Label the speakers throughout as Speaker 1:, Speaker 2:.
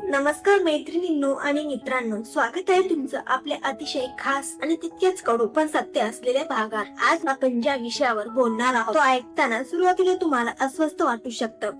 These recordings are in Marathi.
Speaker 1: नमस्कार मैत्रिणींनो आणि मित्रांनो, स्वागत आहे तुमचं आपल्या अतिशय खास आणि तितक्याच कडू पण सत्य असलेल्या भागात. आज आपण ज्या विषयावर बोलणार आहोत तो ऐकताना सुरुवातीला तुम्हाला अस्वस्थ वाटू शकतं,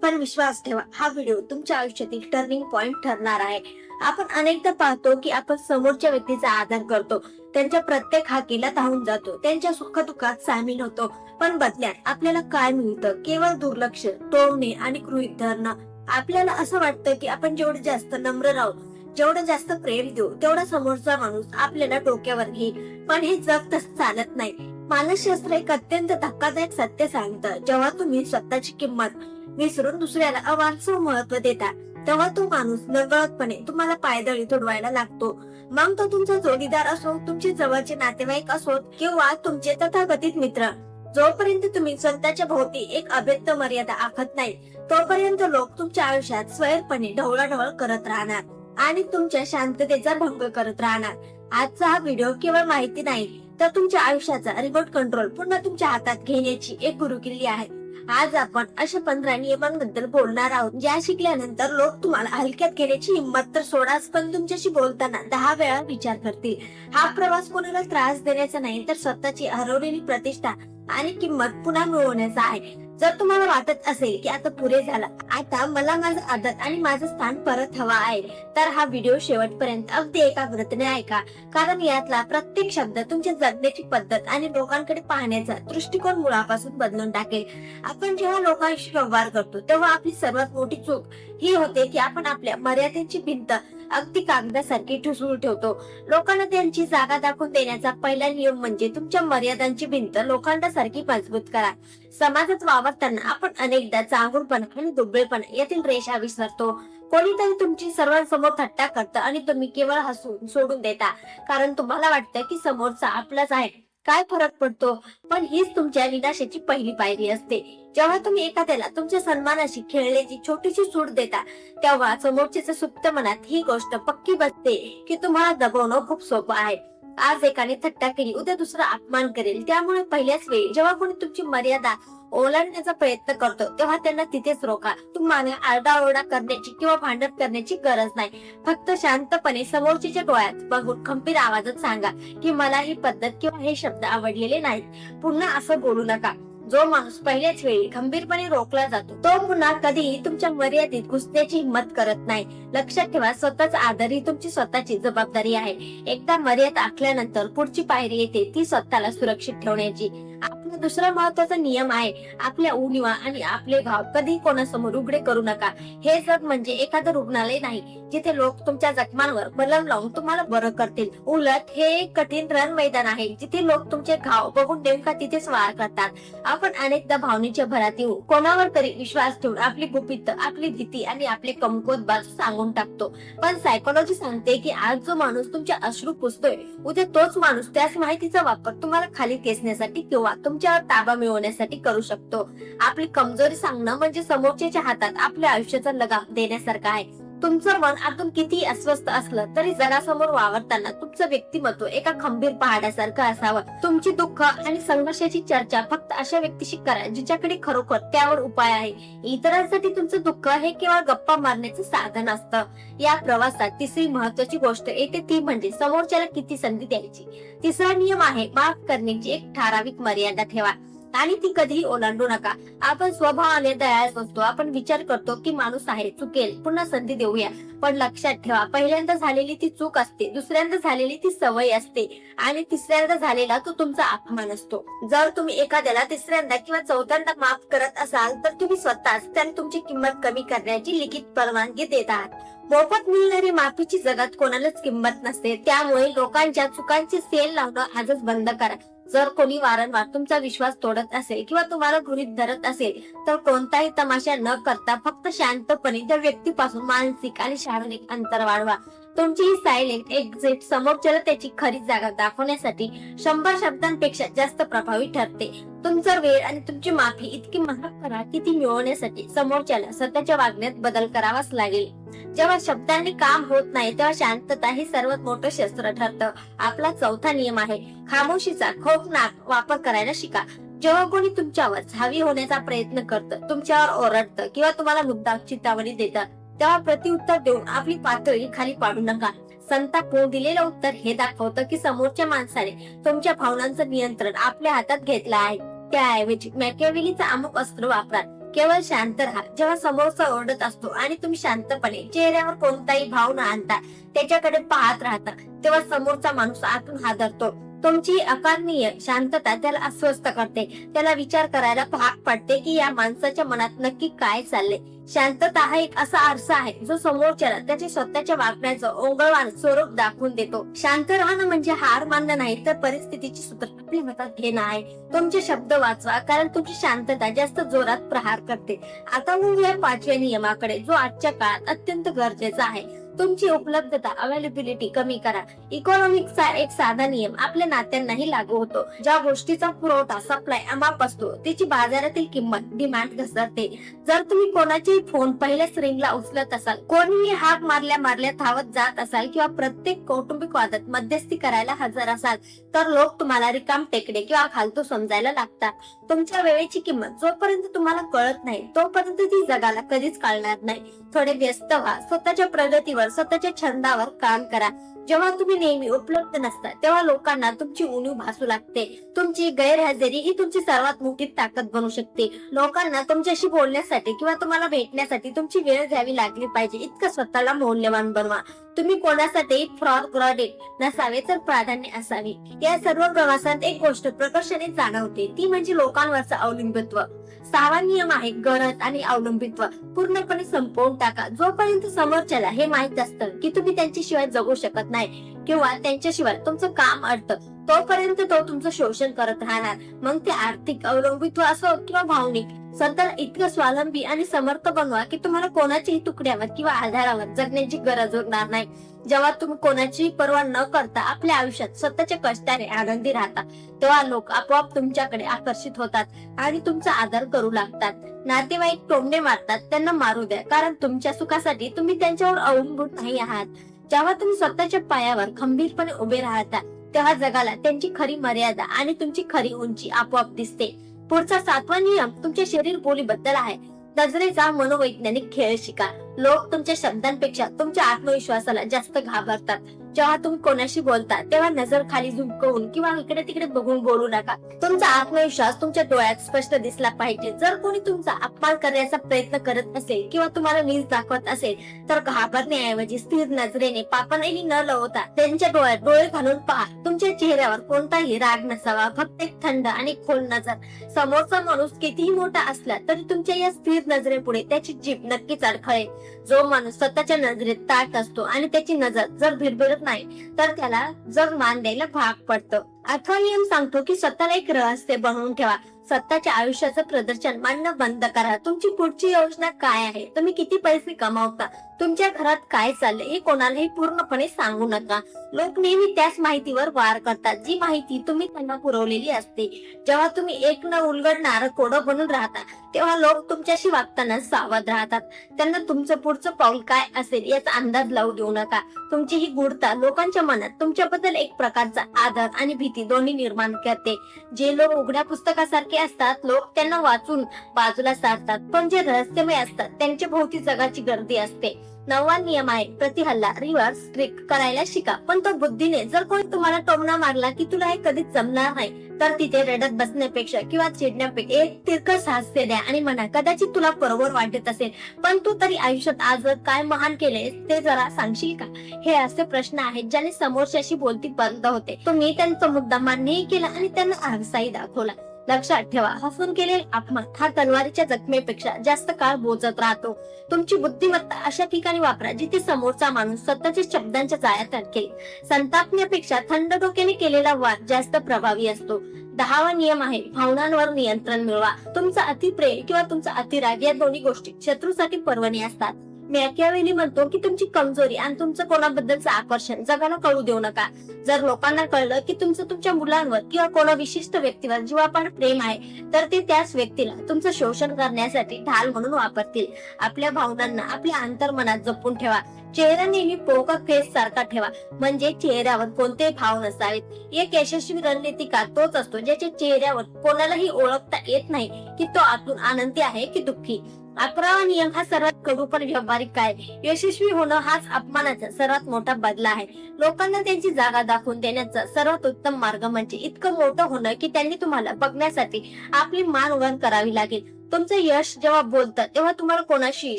Speaker 1: पण विश्वास ठेवा, हा व्हिडिओ तुमच्या आयुष्यातील टर्निंग पॉइंट ठरणार आहे. आपण अनेकदा पाहतो की आपण समोरच्या व्यक्तीचा आदर करतो, त्यांच्या प्रत्येक हाकेला धावून जातो, त्यांच्या सुखदुःखात सामील होतो, पण बदल्यात आपल्याला काय मिळतं? केवळ दुर्लक्ष, टोमणे आणि गृहीत धरणं. आपल्याला असं वाटतं की आपण जेवढे जास्त नम्र राहू, जेवढं जास्त प्रेम देऊ, तेवढा समोरचा माणूस आपल्याला डोक्यावर घेईल. पण हे जग तसं चालत नाही. मानसशास्त्र एक अत्यंत धक्कादायक सत्य सांगतं, जेव्हा तुम्ही स्वतःची किंमत विसरून दुसऱ्याला अवास्तव महत्व देता, तेव्हा तो माणूस नकळतपणे तुम्हाला पायदळी तुडवायला लागतो. मग तो तुमचा जोडीदार असो, तुमचे जवळचे नातेवाईक असोत किंवा तुमचे तथाकथित मित्र. जोपर्यंत तुम्ही स्वतःच्या भोवती एक अभेद्य मर्यादा आखत नाही, तोपर्यंत लोक तुमच्या आयुष्यात स्वैरपणे ढवळाढवळ करत राहणार आणि तुमच्या शांततेचा भंग करत राहणार. आजचा हा व्हिडिओ केवळ माहिती नाही, तर तुमच्या आयुष्याचा रिमोट कंट्रोल पुन्हा तुमच्या हातात घेण्याची एक गुरुकिल्ली आहे. आज आपण अशा 15 नियमांबद्दल बोलणार आहोत, ज्या शिकल्यानंतर लोक तुम्हाला हलक्यात घेण्याची हिंमत तर सोडाच, पण तुमच्याशी बोलताना 10 वेळा विचार करतील. हा प्रवास कोणाला त्रास देण्याचा नाही, तर स्वतःची हरवलेली प्रतिष्ठा आणि किंमत पुन्हा मिळवण्याचा आहे. जर तुम्हाला वाटत असेल की आता पुरे झाला, आता मला माझा आदर आणि माझं स्थान परत हवा आहे, तर हा व्हिडिओ शेवटपर्यंत अगदी एकाग्रतेने ऐका, कारण यातला प्रत्येक शब्द तुमच्या जगण्याची पद्धत आणि लोकांकडे पाहण्याचा दृष्टिकोन मुळापासून बदलून टाकेल. आपण जेव्हा लोकांशी व्यवहार करतो, तेव्हा आपली सर्वात मोठी चूक ही होते की आपण आपल्या मर्यादेची भिंत अगदी कागदासारखी ठुसून ठेवतो. लोकांना त्यांची जागा दाखवून देण्याचा पहिला नियम म्हणजे तुमच्या मर्यादांची भिंत लोखंडासारखी मजबूत करा. समाजात वावरताना आपण अनेकदा चांगुलपणा आणि दुबळेपणा यातील रेषा विसरतो. कोणीतरी तुमची सर्वांसमोर थट्टा करतं आणि तुम्ही केवळ हसून सोडून देता, कारण तुम्हाला वाटतं की समोरचा आपलाच आहे, काय फरक पडतो? पण हीच तुमच्या विनाशाची पहिली पायरी असते. जेव्हा तुम्ही एखाद्याला तुमच्या सन्मानाशी खेळण्याची छोटीशी सूट देता, तेव्हा समोरच्याच्या सुप्त मनात ही गोष्ट पक्की बसते की तुम्हाला दबवणं खूप सोपं आहे. आज एकाने थट्टा केली, उद्या दुसरा अपमान करेल. त्यामुळे पहिल्याच वेळी जेव्हा कोणी तुमची मर्यादा ओलांडण्याचा प्रयत्न करतो, तेव्हा त्यांना तिथेच रोखा. तुम्हाला आरडाओरडा करण्याची किंवा भांडण करण्याची गरज नाही. फक्त शांतपणे समोरच्या डोळ्यात बघून खंबीर आवाजात सांगा की मला ही पद्धत किंवा हे शब्द आवडलेले नाहीत. पुन्हा असं बोलू नका. जो माणूस पहिल्याच वेळी खंबीरपणे रोखला जातो, तो पुन्हा कधीही तुमच्या मर्यादेत घुसण्याची हिंमत करत नाही. लक्षात ठेवा, स्वतःचा आदर ही तुमची स्वतःची जबाबदारी आहे. एकदा मर्यादा आखल्यानंतर पुढची पायरी येते ती स्वतःला सुरक्षित ठेवण्याची. आपला दुसरा महत्वाचा नियम आहे, आपल्या उणीवा आणि आपले भाव कधी कोणासमोर उघडे करू नका. हे जग म्हणजे एखादं रुग्णालय नाही, जिथे लोक तुमच्या जखमांवर मलम लावून तुम्हाला बरं करतील. उलट हे एक कठीण रण मैदान आहे, जिथे लोक तुमचे घाव बघून नेमका तिथेच वार करतात. आपण अनेकदा भावनेच्या भरात येऊ कोणावर तरी विश्वास ठेवून आपली गुपित, आपली भीती आणि आपले कमकुवत बाजू सांगून टाकतो. पण सायकोलॉजी सांगते की आज जो माणूस तुमच्या अश्रू पुसतोय, उद्या तोच माणूस त्याच माहितीचा वापर तुम्हाला खाली खेचण्यासाठी किंवा तुमच्यावर ताबा मिळवण्यासाठी करू शकतो. आपली कमजोरी सांगणं म्हणजे समोरच्याच्या हातात आपल्या आयुष्याचा लगाम देण्यासारखं आहे. तुमचं मन आतून किती अस्वस्थ असलं तरी जगासमोर वावरताना तुमचं व्यक्तिमत्व एका खंबीर पहाडासारखं असावं. तुमची दुःख आणि संघर्षाची चर्चा फक्त अशा व्यक्तीशी करा जिच्याकडे खरोखर त्यावर उपाय आहे. इतरांसाठी तुमचं दुःख हे केवळ गप्पा मारण्याचं साधन असतं. या प्रवासात तिसरी महत्वाची गोष्ट येते, ती म्हणजे समोरच्याला किती संधी द्यायची. तिसरा नियम आहे, माफ करण्याची एक ठराविक मर्यादा ठेवा आणि ती कधीही ओलांडू नका. आपण स्वभावाने दयाळू असतो. आपण विचार करतो की माणूस आहे, चुकेल, पुन्हा संधी देऊया. पण लक्षात ठेवा, पहिल्यांदा झालेली ती चूक असते, दुसऱ्यांदा झालेली ती सवय असते आणि तिसऱ्यांदा झालेला तो तुमचा अपमान असतो. जर तुम्ही एखाद्याला तिसऱ्यांदा किंवा चौथ्यांदा माफ करत असाल, तर तुम्ही स्वतःच त्याने तुमची किंमत कमी करण्याची लिखित परवानगी देत आहात. मोफत मिळणारी माफीची जगात कोणालाच किंमत नसते. त्यामुळे लोकांच्या चुकांचे सेल लावणं आजच बंद करा. जर कोणी वारंवार तुमचा विश्वास तोडत असेल किंवा तुम्हाला गृहीत धरत असेल, तर कोणताही तमाशा न करता फक्त शांतपणे त्या व्यक्तीपासून मानसिक आणि शारीरिक अंतर वाढवा. तुमची ही सायलेंट एक्झिट समोरच्याला त्याची खरी जागा दाखवण्यासाठी 100 शब्दांपेक्षा जास्त प्रभावी ठरते. तुमचा वेळ आणि तुमची माफी इतकी महाग करा की ती मिळवण्यासाठी समोरच्याला स्वतःच्या वागण्यात बदल करावाच लागेल. जेव्हा शब्दांनी काम होत नाही, तेव्हा शांतता हे सर्वात मोठं शस्त्र ठरतं. आपला चौथा नियम आहे, खामोशीचा खौफनाक वापर करायला शिका. जेव्हा कोणी तुमच्यावर हावी होण्याचा प्रयत्न करतं, तुमच्यावर ओरडतं किंवा तुम्हाला मुद्दाम चितावणी देतं, तेव्हा प्रत्युत्तर देऊन आपली पातळी खाली पाडू नका. संतापून दिलेलं उत्तर हे दाखवतं की समोरच्या माणसाने तुमच्या भावनांचं नियंत्रण आपल्या हातात घेतलं आहे. त्याऐवजी मॅकियावेलीचं अमुक अस्त्र वापरा. केवळ शांत राहा. जेव्हा समोरचा ओरडत असतो आणि तुम्ही शांतपणे चेहऱ्यावर कोणताही भाव न आणता त्याच्याकडे पाहत राहता, तेव्हा समोरचा माणूस आतून हादरतो. तुमची अकारणीय शांतता त्याला अस्वस्थ करते. त्याला विचार करायला भाग पडते की या माणसाच्या मनात नक्की काय चाललंय. शांतता हा एक असा आरसा आहे जो समोरच्याला त्याच्या स्वतःच्या वागण्याचं ओंगळवान स्वरूप दाखवून देतो. शांत राहणं म्हणजे हार मानणं नाही, तर परिस्थितीची सूत्र आपल्या हातात घेणं आहे. तुमचे शब्द वाचवा, कारण तुमची शांतता जास्त जोरात प्रहार करते. आता या 5व्या नियमाकडे, जो आजच्या काळात अत्यंत गरजेचा आहे. तुमची उपलब्धता अवेलेबिलिटी कमी करा. इकॉनॉमिक्सचा एक साधा नियम आपल्या नात्यांनाही लागू होतो. ज्या गोष्टीचा पुरवठा सप्लाय अमाप असतो त्याची बाजारातील किंमत डिमांड घसरते. जर तुम्ही कोणाचेही फोन पहिल्याच रिंगला उचलत असाल, कोणीही हाक मारल्या मारल्या धावत जात असाल किंवा प्रत्येक कौटुंबिक वादात मध्यस्थी करायला हजर असाल, तर लोक तुम्हाला रिकाम टेकडे किंवा फालतू समजायला लागतात. तुमच्या वेळेची किंमत जोपर्यंत तुम्हाला कळत नाही तोपर्यंत ती जगाला कधीच कळणार नाही. थोडे व्यस्त व्हा. स्वतःच्या प्रगतीवर, स्वतःच्या छंदावर काम करा. जेव्हा तुम्ही नेहमी उपलब्ध नसता तेव्हा लोकांना तुमची उणीव भासू लागते. तुमची गैरहजेरी ही तुमची सर्वात मोठी ताकद बनू शकते. लोकांना तुमच्याशी बोलण्यासाठी किंवा तुम्हाला भेटण्यासाठी तुमची वेळ घ्यावी लागली पाहिजे इतकं स्वतःला मौल्यवान बनवा. तुम्ही कोणासाठी फॉर ग्रॅटिट्यूड नसावे, तर प्राधान्य असावे. या सर्व प्रवासात एक गोष्ट प्रकर्षाने जाणवते, ती म्हणजे लोकांवरचं अवलंबित्व. 6वा नियम आहे गरज आणि अवलंबित्व पूर्णपणे संपवून टाका. जोपर्यंत समोरच्याला हे माहित असतं की तुम्ही त्यांच्याशिवाय जगू शकत नाही किंवा त्यांच्याशिवाय तुमचं काम अडतं, तोपर्यंत तो तुमचं शोषण करत राहणार. मग ते आर्थिक अवलंबित्व असो किंवा भावनिक. स्वतःला इतकं स्वावलंबी आणि समर्थ बनवा की तुम्हाला कोणाच्याही तुकड्यावर किंवा आधारावर जगण्याची गरज उरणार नाही. जेव्हा तुम्ही कोणाची पर्वा न करता आपल्या आयुष्यात स्वतःच्या कष्टाने आनंदी राहता, तेव्हा लोक आपोआप तुमच्याकडे आकर्षित होतात आणि तुमचा आदर करू लागतात. नातेवाईक टोमणे मारतात, त्यांना मारू द्या, कारण तुमच्या सुखासाठी तुम्ही त्यांच्यावर अवलंबून नाही आहात. जेव्हा तुम्ही स्वतःच्या पायावर खंबीरपणे उभे राहता, तेव्हा जगाला त्यांची खरी मर्यादा आणि तुमची खरी उंची आपोआप दिसते. पुढचा 7वा नियम तुमच्या शरीर बोलीबद्दल आहे. नजरेचा मनोवैज्ञानिक खेळ शिका. लोक तुमच्या शब्दांपेक्षा तुमच्या आत्मविश्वासाला जास्त घाबरतात. जेव्हा तुम्ही कोणाशी बोलता तेव्हा नजर खाली झुकवून किंवा इकडे तिकडे बघून बोलू नका. तुमचा आत्मविश्वास तुमच्या डोळ्यात स्पष्ट दिसला पाहिजे. जर कोणी तुमचा अपमान करण्याचा प्रयत्न करत असेल किंवा तुम्हाला नीच दाखवत असेल, तर घाबरण्याऐवजी स्थिर नजरेने, पापणही न लवता त्यांच्या डोळ्यात डोळे घालून पहा. तुमच्या चेहऱ्यावर कोणताही राग नसावा, फक्त एक थंड आणि खोल नजर. समोरचा माणूस कितीही मोठा असला तरी तुमच्या या स्थिर नजरेपुढे त्याची जीभ नक्कीच अडखळेल. जो माणूस स्वतःच्या नजरेत ताट असतो आणि त्याची नजर जर भिरभिरत नाही, तर त्याला जग मान द्यायला भाग पडतं. 8वा नियम सांगतो की स्वतःला एक रहस्य बनवून ठेवा. स्वतःच्या आयुष्याचं प्रदर्शन मांडणं बंद करा. तुमची पुढची योजना काय आहे, तुम्ही किती पैसे कमावता, तुमच्या घरात काय चाललंय हे कोणालाही पूर्णपणे सांगू नका. लोक नेहमी त्याच माहितीवर वार करतात जी माहिती तुम्ही त्यांना पुरवलेली असते. जेव्हा तुम्ही एक न उलगडणार कोडं बनून राहता, तेव्हा लोक तुमच्याशी वागताना सावध राहतात. त्यांना तुमचं पुढचं पाऊल काय असेल याचा अंदाज लावू देऊ नका. तुमची ही गूढता लोकांच्या मनात तुमच्याबद्दल एक प्रकारचा आदर आणि भीती दोन्ही निर्माण करते. जे लोक उघड्या पुस्तकासारखे असतात, लोक त्यांना वाचून बाजूला सारतात, पण जे रहस्यमय असतात त्यांच्या भोवती जगाची गर्दी असते. 9वा नियम आहे प्रतिहल्ला रिव्हर्स ट्रिक करायला शिका, पण तो बुद्धीने. जर कोणी तुम्हाला टोमणा मारला की तुला हे कधीच जमणार नाही, तर तिथे रडत बसण्यापेक्षा किंवा चिडण्यापेक्षा एक तिरकस हास्य द्या आणि म्हणा, कदाचित तुला बरोबर वाटत असेल, पण तू तरी आयुष्यात आजवर काय महान केले ते जरा सांगशील का? हे असे प्रश्न आहेत ज्याने समोरच्याशी बोलती बंद होते. तुम्ही त्यांचा मुद्दा मान्यही केला आणि त्यांना आरसाही दाखवला. लक्षात ठेवा, हसून केलेला अपमान हा तलवारीच्या जखमेपेक्षा जास्त काळ बोचत राहतो. तुमची बुद्धिमत्ता अशा ठिकाणी वापरा जिथे समोरचा माणूस स्वतःच्या शब्दांच्या जाळ्यात अडकेल. संतापण्यापेक्षा थंड डोक्याने केलेला वाद जास्त प्रभावी असतो. 10वा नियम आहे भावनांवर नियंत्रण मिळवा. तुमचा अतिप्रेम किंवा तुमचा अतिराग या दोन्ही गोष्टी शत्रूसाठी पर्वणी असतात. मॅकियावेली म्हणतो की तुमची कमजोरी आणि तुमचं कोणाबद्दलचं आकर्षण जगाला कळू देऊ नका. जर लोकांना कळलं की तुमचं तुमच्या मुलांवर किंवा कोणा विशिष्ट व्यक्तीवर जीवापाड प्रेम आहे, तर ते त्याच व्यक्तीला तुमचं शोषण करण्यासाठी ढाल म्हणून वापरतील. आपल्या भावनांना आपल्या अंतर्मनात जपून ठेवा. चेहरा नेहमी पोकर फेस सारखा ठेवा, म्हणजे चेहऱ्यावर कोणतेही भाव नसावेत. एक यशस्वी रणनीतिकार तोच असतो ज्याच्या चेहऱ्यावर कोणालाही ओळखता येत नाही की तो आतून आनंदी आहे की दुःखी. 11वा नियम हा सर्वात कडू पण व्यावहारिक आहे. यशस्वी होणं हाच अपमानाचा सर्वात मोठा बदला आहे. लोकांना त्यांची जागा दाखवून देण्याचा सर्वात उत्तम मार्ग म्हणजे इतकं मोठं होणं की त्यांनी तुम्हाला बघण्यासाठी आपली मान उघड करावी लागेल. तुमचं यश जेव्हा बोलतं तेव्हा तुम्हाला कोणाशी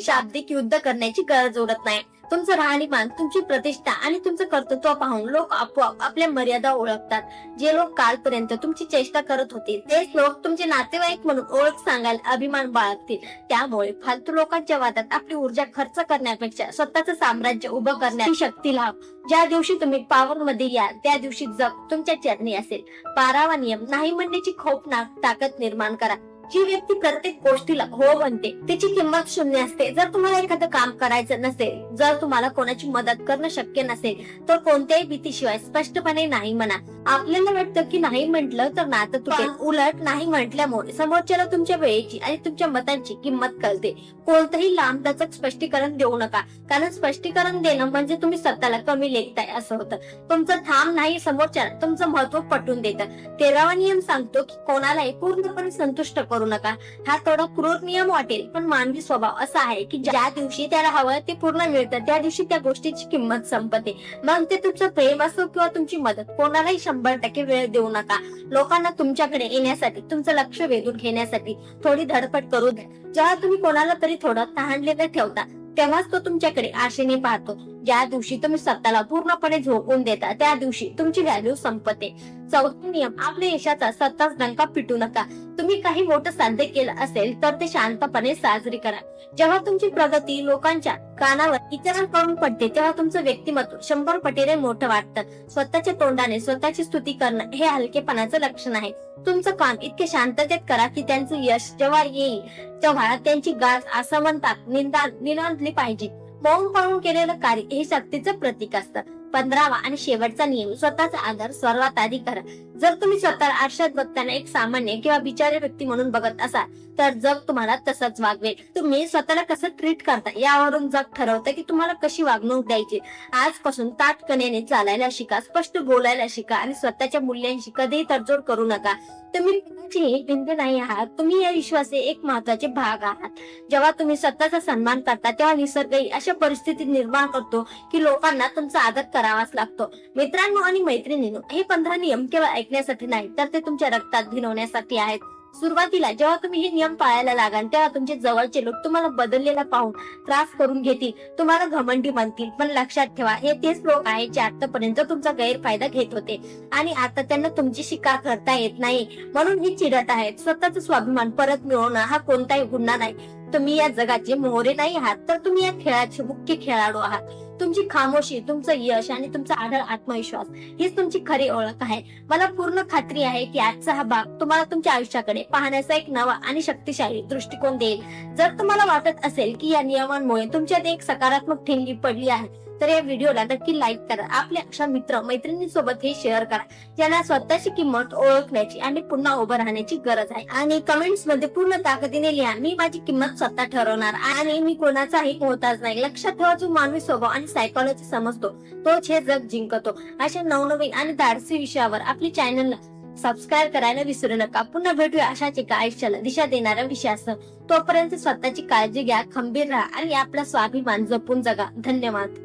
Speaker 1: शाब्दिक युद्ध करण्याची गरज उरत नाही. तुमचं राहणीमान, तुमची प्रतिष्ठा आणि तुमचं कर्तृत्व पाहून लोक आपोआप आपल्या मर्यादा ओळखतात. जे लोक कालपर्यंत तुमची चेष्टा करत होते तेच लोक तुमचे नातेवाईक म्हणून ओळख सांगायला अभिमान बाळगतील. त्यामुळे फालतू लोकांच्या वादात आपली ऊर्जा खर्च करण्यापेक्षा स्वतःचं साम्राज्य उभं करण्याची शक्ती लाभ. ज्या दिवशी तुम्ही पॉवर मध्ये याल त्या दिवशी जग तुमच्या चरणी असेल. 12वा नियम, नाही म्हणण्याची खौफनाक ताकद निर्माण करा. जी व्यक्ती प्रत्येक गोष्टीला हो म्हणते त्याची किंमत शून्य असते. जर तुम्हाला एखादं काम करायचं नसेल, जर तुम्हाला कोणाची मदत करणं शक्य नसेल तर कोणत्याही भीतीशिवाय स्पष्टपणे नाही म्हणा. आपल्याला वाटतं की नाही म्हटलं तर नातं तुटेल, उलट नाही म्हटल्यामुळे समोरच्याला तुमच्या वेळेची आणि तुमच्या मतांची किंमत कळते. कोणतंही लांबलचक स्पष्टीकरण देऊ नका, कारण स्पष्टीकरण देणं म्हणजे तुम्ही स्वतःला कमी लेखताय असं होतं. तुमचं ठाम नाही समोरच्याला तुमचं महत्व पटवून देतं. 13वा नियम सांगतो की कोणालाही पूर्णपणे संतुष्ट करू नका. हा थोडा क्रूर नियम वाटेल, पण मानवी स्वभाव असा आहे की ज्या दिवशी त्याला हवं ते पूर्ण मिळतं त्या दिवशी त्या गोष्टीची किंमत संपते. मग ते तुमचं प्रेम असो किंवा तुमची मदत, कोणालाही 100% वेळ देऊ नका. लोकांना तुमच्याकडे येण्यासाठी, तुमचं लक्ष वेधून घेण्यासाठी थोडी धडपड करू द्या. जेव्हा तुम्ही कोणाला तरी थोडं तहानलेलं ठेवता तेव्हाच तो तुमच्याकडे आशेने पाहतो. ज्या दिवशी तुम्ही स्वतःला पूर्णपणे झोकून देता त्या दिवशी तुमची व्हॅल्यू संपते. 4था नियम, आपल्या यशाचा स्वतःच डंका पिटू नका. तुम्ही काही मोठं साध्य केलं असेल तर ते शांतपणे साजरी करा. जेव्हा तुमची प्रगती लोकांच्या कानावर इतरांकडून पडते तेव्हा तुमचं व्यक्तिमत्व 100 पटीने मोठं वाटतं. स्वतःच्या तोंडाने स्वतःची स्तुती करणं हे हलकेपणाचं लक्षण आहे. तुमचं काम इतके शांततेत करा की त्यांचं यश जेव्हा येईल तेव्हा त्यांची गाज असं म्हणतात निनादली पाहिजे. मौन पाळून केलेलं कार्य हे शक्तीचं प्रतीक असतं. 15वा आणि शेवटचा नियम, स्वतःचा आदर सर्वात आधी करा. जर तुम्ही स्वतःला आरशात बघताना एक सामान्य किंवा बिचारी व्यक्ती म्हणून बघत असाल तर जग तुम्हाला तसंच वागवेल. तुम्ही स्वतःला कसं ट्रीट करता यावरून जग ठरवतं की तुम्हाला कशी वागणूक द्यायची. आजपासून ताठकण्याने चालायला शिका, स्पष्ट बोलायला शिका आणि स्वतःच्या मूल्यांशी कधीही तडजोड करू नका. तुम्ही भिन्न नाही आहात, तुम्ही या विश्वाचे एक महत्वाचे भाग आहात. जेव्हा तुम्ही स्वतःचा सन्मान करता तेव्हा निसर्गही अशा परिस्थिती निर्माण करतो की लोकांना तुमचा आदर करावाच लागतो. मित्रांनो आणि मैत्रिणींनो, हे 15 नियम केवळ ऐकण्यासाठी नाही तर ते तुमच्या रक्तात भिनवण्यासाठी आहेत. सुरुवातीला जेव्हा तुम्ही हे नियम पाळायला लागाल तेव्हा तुमचे जवळचे लोक तुम्हाला बदललेला पाहून त्रास करून घेतील, तुम्हाला घमंडी म्हणतील. पण लक्षात ठेवा, हे तेच लोक आहेत जे आतापर्यंत तुमचा गैरफायदा घेत होते आणि आता त्यांना तुमची शिकार करता येत नाही म्हणून हे चिडत आहेत. स्वतःचा स्वाभिमान परत मिळवणं हा कोणताही गुन्हा नाही. तुम्ही या जगाचे मोहरे नाही आहात तर तुम्ही या खेळाचे मुख्य खेळाडू आहात. तुमची खामोशी, तुमचं यश आणि तुमचा आढळ आत्मविश्वास हीच तुमची खरी ओळख आहे. मला पूर्ण खात्री आहे की आजचा हा भाग तुम्हाला तुमच्या आयुष्याकडे पाहण्याचा एक नवा आणि शक्तिशाली दृष्टिकोन देईल. जर तुम्हाला वाटत असेल की या नियमांमुळे तुमच्यात एक सकारात्मक ठिणगी पडली आहे तर या व्हिडिओला नक्की लाईक करा. आपल्या अशा मित्र मैत्रिणींसोबत हे शेअर करा ज्यांना स्वतःची किंमत ओळखण्याची आणि पुन्हा उभं राहण्याची गरज आहे. आणि कमेंट्स मध्ये पूर्ण ताकदीने लिहा, मी माझी किंमत स्वतः ठरवणार आणि मी कोणाचाही मोहताज नाही. लक्षात ठेवा, जो मानवी स्वभाव आणि सायकोलॉजी समजतो तोच हे जग जिंकतो. अशा नवनवीन आणि धाडसी विषयावर आपली चॅनलला सबस्क्राईब करायला विसरू नका. पुन्हा भेटूया अशाच एका आयुष्याला दिशा देणाऱ्या विषयासह. तोपर्यंत स्वतःची काळजी घ्या, खंबीर राहा आणि आपला स्वाभिमान जपून जगा. धन्यवाद.